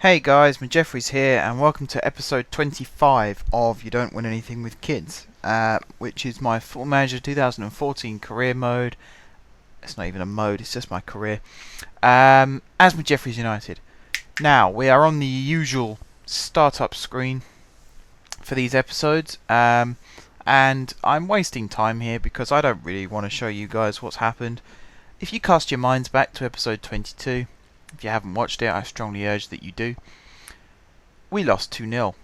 Hey guys, Jeffrey's here, and welcome to episode 25 of You Don't Win Anything with Kids, which is my Football Manager 2014 career mode. It's not even a mode, it's just my career. As Jeffrey's United. Now, we are on the usual startup screen for these episodes, and I'm wasting time here because I don't really want to show you guys what's happened. If you cast your minds back to episode 22, if you haven't watched it, I strongly urge that you do. We lost 2-0.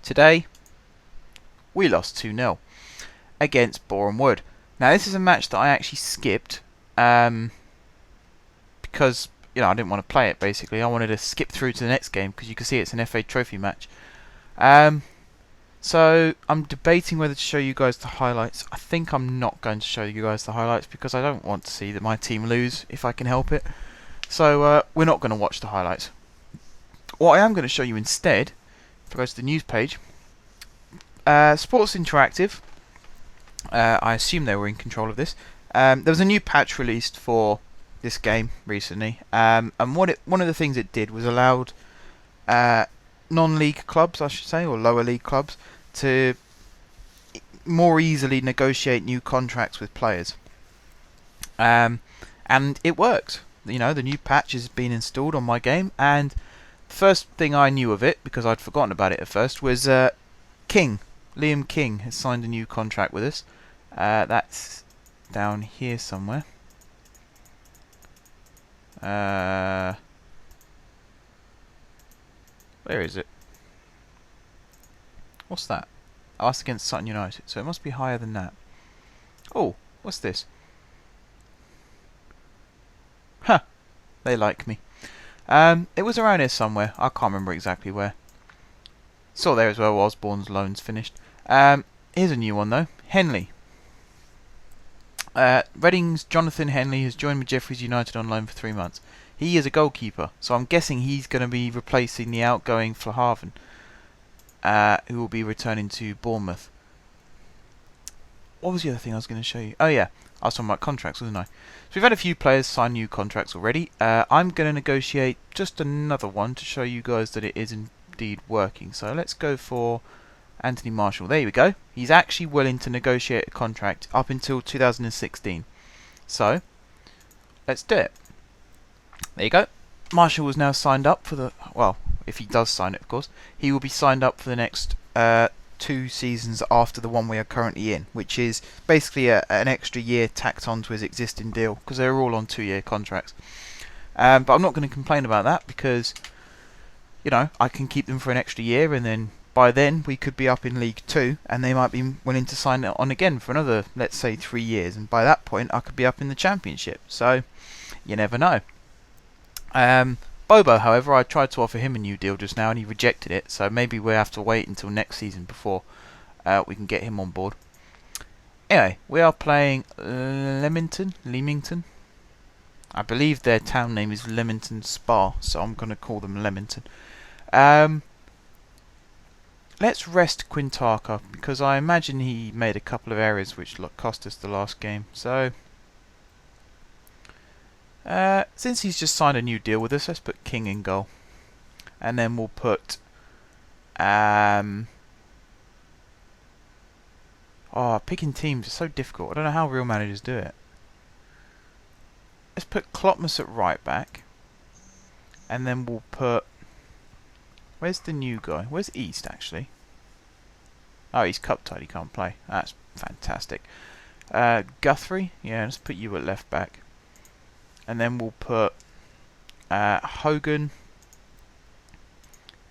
Today, we lost 2-0 against Boreham Wood. Now, this is a match that I actually skipped because I didn't want to play it. Basically, I wanted to skip through to the next game because you can see it's an FA Trophy match. So I'm debating whether to show you guys the highlights. I think I'm not going to show you guys the highlights because I don't want to see that my team lose if I can help it. So we're not going to watch the highlights. What I am going to show you instead, if I go to the news page, Sports Interactive, I assume they were in control of this. There was a new patch released for this game recently, and one of the things it did was allowed non-league clubs, I should say, or lower league clubs, to more easily negotiate new contracts with players. And it worked. The new patch has been installed on my game, and the first thing I knew of it, because I'd forgotten about it at first, was Liam King has signed a new contract with us. That's down here somewhere. Where is it? What's that? Oh, that's against Sutton United, so it must be higher than that. Oh, what's this? Huh, they like me. It was around here somewhere. I can't remember exactly where. Saw there as well. Osborne's loan's finished. Here's a new one though. Henley. Reading's Jonathan Henley has joined Jeffrey's United on loan for 3 months. He is a goalkeeper, so I'm guessing he's going to be replacing the outgoing Flahaven, who will be returning to Bournemouth. What was the other thing I was going to show you? Oh yeah, I was talking about contracts, wasn't I? So we've had a few players sign new contracts already. I'm going to negotiate just another one to show you guys that it is indeed working. So let's go for Anthony Marshall. There we go. He's actually willing to negotiate a contract up until 2016. So let's do it. There you go. Marshall was now signed up for the... Well, if he does sign it, of course. He will be signed up for the next 2 seasons after the one we are currently in, which is basically an extra year tacked onto his existing deal, because they're all on 2-year contracts. But I'm not going to complain about that, because I can keep them for an extra year, and then by then we could be up in League 2, and they might be willing to sign it on again for another, let's say, 3 years, and by that point I could be up in the Championship. So you never know. Bobo, however, I tried to offer him a new deal just now and he rejected it, so maybe we'll have to wait until next season before we can get him on board. Anyway, we are playing Leamington. I believe their town name is Leamington Spa, so I'm going to call them Leamington. Let's rest Quintaka, because I imagine he made a couple of errors which cost us the last game. So since he's just signed a new deal with us, let's put King in goal. And then we'll put... picking teams is so difficult. I don't know how real managers do it. Let's put Klopmas at right back. And then we'll put... Where's the new guy? Where's East, actually? Oh, he's cup-tied. He can't play. That's fantastic. Guthrie? Yeah, let's put you at left back. And then we'll put Hogan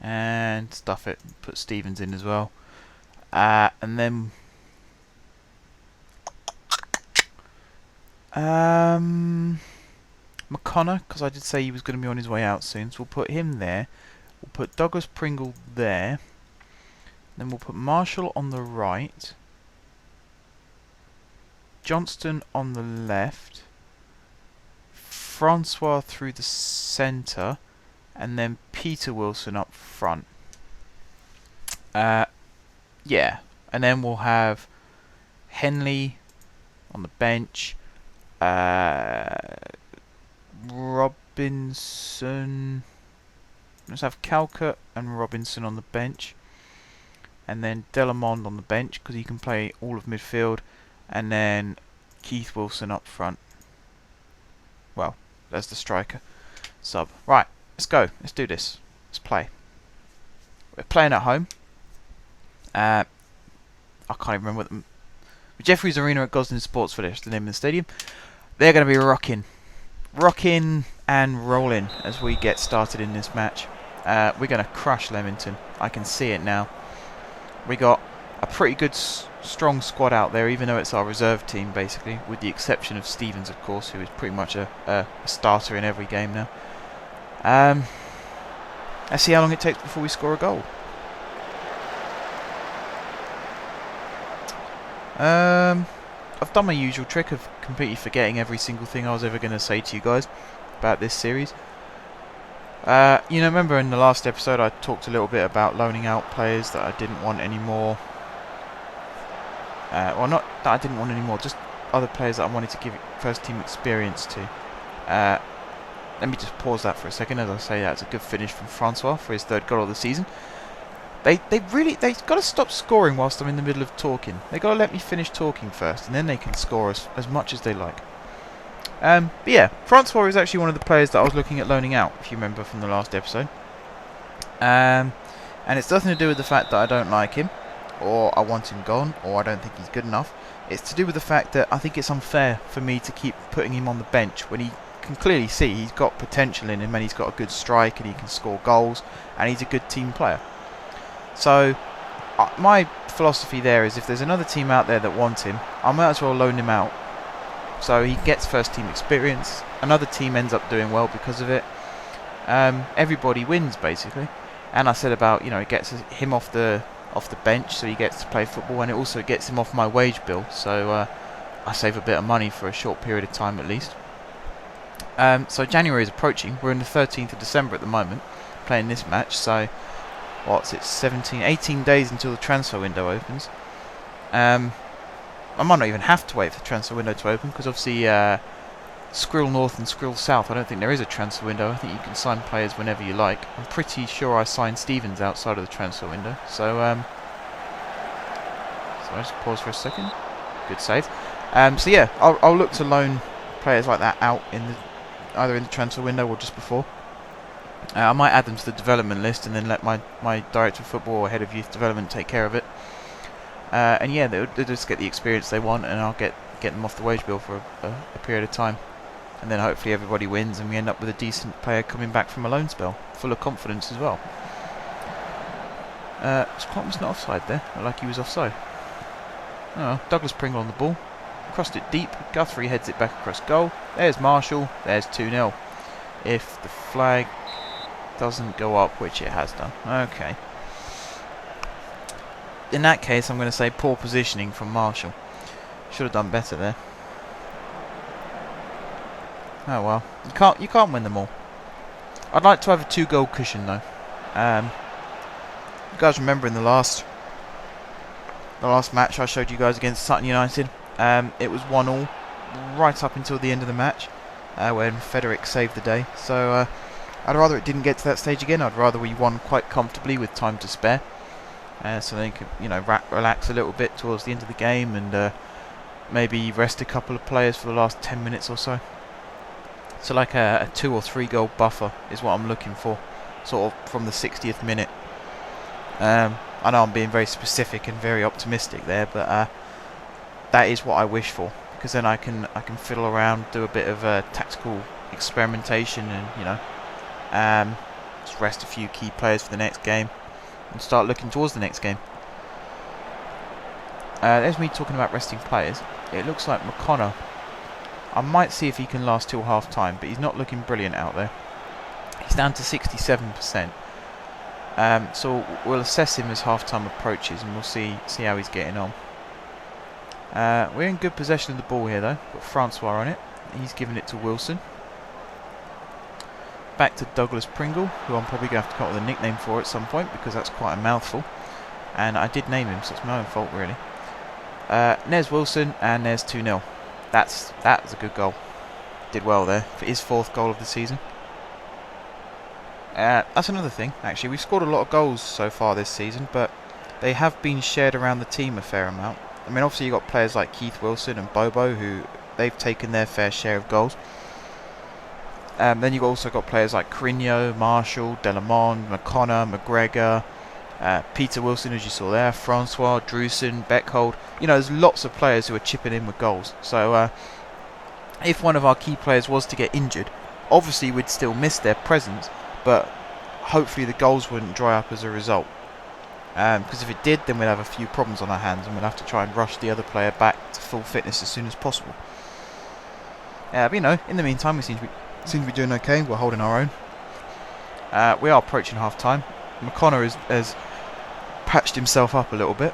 and stuff it. Put Stevens in as well. And then McConnor, because I did say he was going to be on his way out soon, so we'll put him there. We'll put Douglas Pringle there. Then we'll put Marshall on the right. Johnston on the left. Francois through the centre, and then Peter Wilson up front. Yeah, and then we'll have Henley on the bench, Robinson Let's have Calcutt and Robinson on the bench. And then Delamond on the bench because he can play all of midfield. And then Keith Wilson up front. Well, there's the striker sub. Right, let's go. Let's do this. Let's play. We're playing at home. I can't even remember what the Jeffreys Arena at Gosling Sports Village, the name of the stadium. They're going to be rocking and rolling as we get started in this match. We're going to crush Leamington. I can see it now. We got a pretty good, strong squad out there, even though it's our reserve team, basically, with the exception of Stevens, of course, who is pretty much a starter in every game now. Let's see how long it takes before we score a goal. I've done my usual trick of completely forgetting every single thing I was ever going to say to you guys about this series. Remember in the last episode I talked a little bit about loaning out players that I didn't want anymore. Well, not that I didn't want anymore, just other players that I wanted to give first team experience to. Let me just pause that for a second as I say that. It's a good finish from Francois for his third goal of the season. They've got to stop scoring whilst I'm in the middle of talking. They've got to let me finish talking first, and then they can score as much as they like. But yeah, Francois is actually one of the players that I was looking at loaning out, if you remember from the last episode. And it's nothing to do with the fact that I don't like him, or I want him gone, or I don't think he's good enough. It's to do with the fact that I think it's unfair for me to keep putting him on the bench when he can clearly see he's got potential in him, and he's got a good strike, and he can score goals, and he's a good team player. So, my philosophy there is if there's another team out there that wants him, I might as well loan him out. So he gets first team experience, another team ends up doing well because of it. Everybody wins basically. And I said about, it gets him off the bench so he gets to play football, and it also gets him off my wage bill, so I save a bit of money for a short period of time at least. So January is approaching. We're in the 13th of December at the moment, playing this match, so what's it, 18 days until the transfer window opens. I might not even have to wait for the transfer window to open, because obviously Skrill North and Skrill South, I don't think there is a transfer window. I think you can sign players whenever you like. I'm pretty sure I signed Stevens outside of the transfer window. So I just pause for a second. Good save. So yeah, I'll look to loan players like that out either in the transfer window or just before. I might add them to the development list and then let my director of football or head of youth development take care of it. And yeah, they'll just get the experience they want, and I'll get them off the wage bill for a period of time. And then hopefully everybody wins and we end up with a decent player coming back from a loan spell, full of confidence as well. Scott was not offside there, not like he was offside. Oh, Douglas Pringle on the ball. Crossed it deep, Guthrie heads it back across goal. There's Marshall, there's 2-0. If the flag doesn't go up, which it has done. Okay. In that case, I'm going to say poor positioning from Marshall. Should have done better there. Oh well, you can't win them all. I'd like to have a 2-goal cushion though. You guys remember in the last match I showed you guys against Sutton United, it was 1-1 right up until the end of the match when Frederick saved the day. So I'd rather it didn't get to that stage again. I'd rather we won quite comfortably with time to spare, so they could relax a little bit towards the end of the game and maybe rest a couple of players for the last 10 minutes or so. So like a 2 or 3 goal buffer is what I'm looking for, sort of from the 60th minute. I know I'm being very specific and very optimistic there, but that is what I wish for, because then I can fiddle around, do a bit of tactical experimentation, and just rest a few key players for the next game and start looking towards the next game. There's me talking about resting players. It looks like McConnor, I might see if he can last till half time, but he's not looking brilliant out there. He's down to 67%. So we'll assess him as half time approaches and we'll see how he's getting on. We're in good possession of the ball here though. Got Francois on it. He's giving it to Wilson. Back to Douglas Pringle, who I'm probably going to have to come up with a nickname for at some point because that's quite a mouthful. And I did name him, so it's my own fault really. There's Wilson, and there's 2-0. That was a good goal. Did well there for his 4th goal of the season. That's another thing, actually. We've scored a lot of goals so far this season, but they have been shared around the team a fair amount. I mean, obviously you've got players like Keith Wilson and Bobo, who they've taken their fair share of goals. Then you've also got players like Crino, Marshall, Delamond, McConnor, McGregor, Peter Wilson, as you saw there, Francois, Drewson, Beckhold. You know, there's lots of players who are chipping in with goals. So if one of our key players was to get injured, obviously we'd still miss their presence, but hopefully the goals wouldn't dry up as a result. Because if it did, then we'd have a few problems on our hands and we'd have to try and rush the other player back to full fitness as soon as possible. But you know, in the meantime, we seem to be doing okay. We're holding our own. We are approaching half time. McConnor has patched himself up a little bit.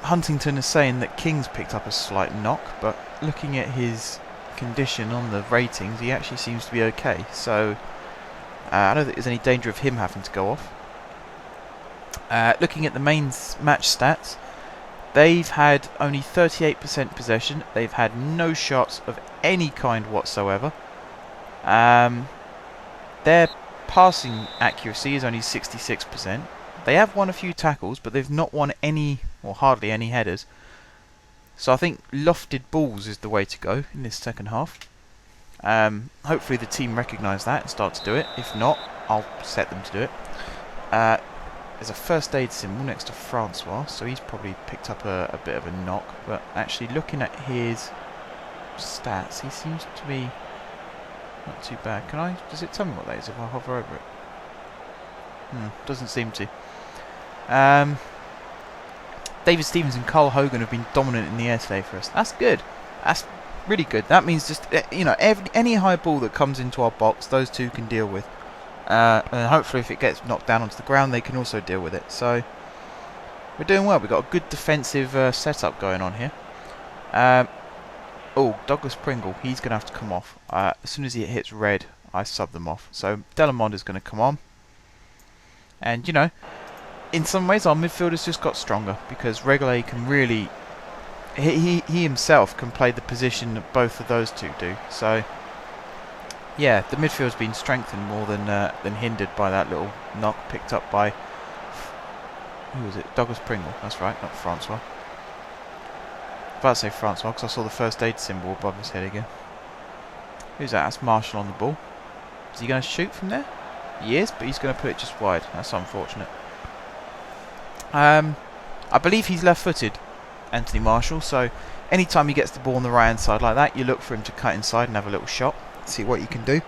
Huntington is saying that King's picked up a slight knock, but looking at his condition on the ratings, he actually seems to be okay. So I don't think there's any danger of him having to go off. Looking at the main match stats, they've had only 38% possession. They've had no shots of any kind whatsoever. Their passing accuracy is only 66%. They have won a few tackles, but they've not won any, or hardly any, headers. So I think lofted balls is the way to go in this second half. Hopefully the team recognise that and start to do it. If not, I'll set them to do it. There's a first aid symbol next to Francois, so he's probably picked up a bit of a knock. But actually looking at his stats, he seems to be not too bad. Does it tell me what that is if I hover over it? Doesn't seem to. David Stevens and Carl Hogan have been dominant in the air today for us. That's good. That's really good. That means just, you know, any high ball that comes into our box, those two can deal with. And hopefully if it gets knocked down onto the ground, they can also deal with it. So we're doing well. We've got a good defensive setup going on here. Douglas Pringle, he's going to have to come off. As soon as he hits red, I sub them off. So Delamond is going to come on. And, you know, in some ways our midfield has just got stronger because Regalé can really... He himself can play the position that both of those two do. So, yeah, the midfield's been strengthened more than hindered by that little knock picked up by... Who was it? Douglas Pringle. That's right, not Francois. I was about to say Francois because I saw the first aid symbol above his head again. Who's that? That's Marshall on the ball. Is he going to shoot from there? He is, but he's going to put it just wide. That's unfortunate. I believe he's left-footed, Anthony Marshall, so anytime he gets the ball on the right-hand side like that, you look for him to cut inside and have a little shot, see what you can do.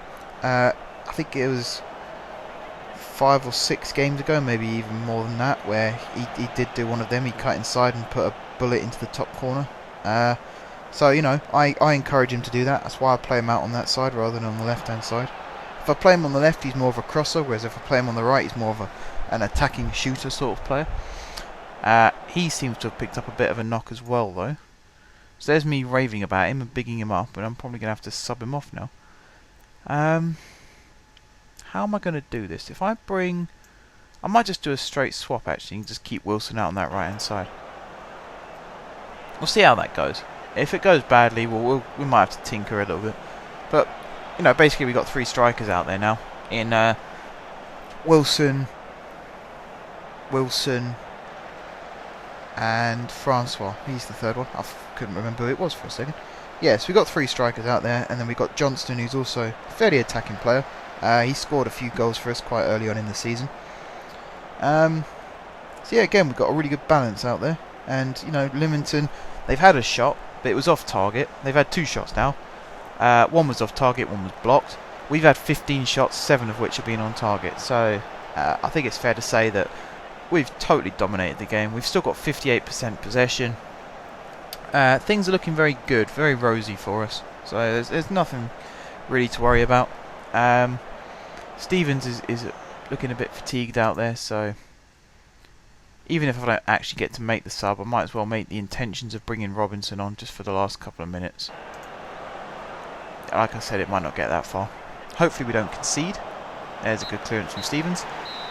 I think it was 5 or 6 games ago, maybe even more than that, where he did do one of them. He cut inside and put a bullet into the top corner. So, you know, I encourage him to do that. That's why I play him out on that side rather than on the left-hand side. If I play him on the left, he's more of a crosser, whereas if I play him on the right, he's more of an attacking shooter sort of player. He seems to have picked up a bit of a knock as well, though. So there's me raving about him and bigging him up, but I'm probably going to have to sub him off now. How am I going to do this? If I bring... I might just do a straight swap, actually, and just keep Wilson out on that right-hand side. We'll see how that goes. If it goes badly, we might have to tinker a little bit. But, you know, basically we've got 3 strikers out there now. In Wilson, and Francois. He's the third one. I couldn't remember who it was for a second. Yes, we've got 3 strikers out there, and then we've got Johnston, who's also a fairly attacking player. He scored a few goals for us quite early on in the season. So yeah, again, we've got a really good balance out there. And, you know, Lymington, they've had a shot, but it was off target. They've had 2 shots now. One was off target, one was blocked. We've had 15 shots, 7 of which have been on target. So I think it's fair to say that we've totally dominated the game. We've still got 58% possession. Things are looking very good, very rosy for us. So there's nothing really to worry about. Stevens is looking a bit fatigued out there, so even if I don't actually get to make the sub, I might as well make the intentions of bringing Robinson on just for the last couple of minutes. Like I said, it might not get that far. Hopefully we don't concede. There's a good clearance from Stevens.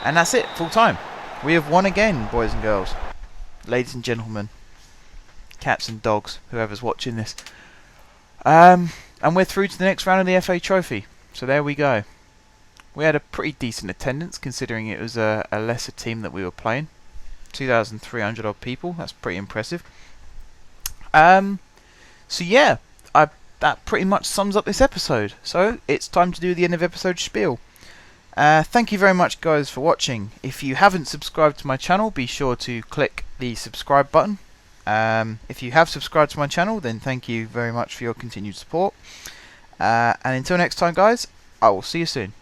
And that's it, full time. We have won again, boys and girls. Ladies and gentlemen. Cats and dogs, whoever's watching this. And we're through to the next round of the FA Trophy. So there we go. We had a pretty decent attendance considering it was a lesser team that we were playing. 2,300 odd people. That's pretty impressive. So yeah, that pretty much sums up this episode. So it's time to do the end of episode spiel. Thank you very much, guys, for watching. If you haven't subscribed to my channel, be sure to click the subscribe button. If you have subscribed to my channel, then thank you very much for your continued support. And until next time, guys, I will see you soon.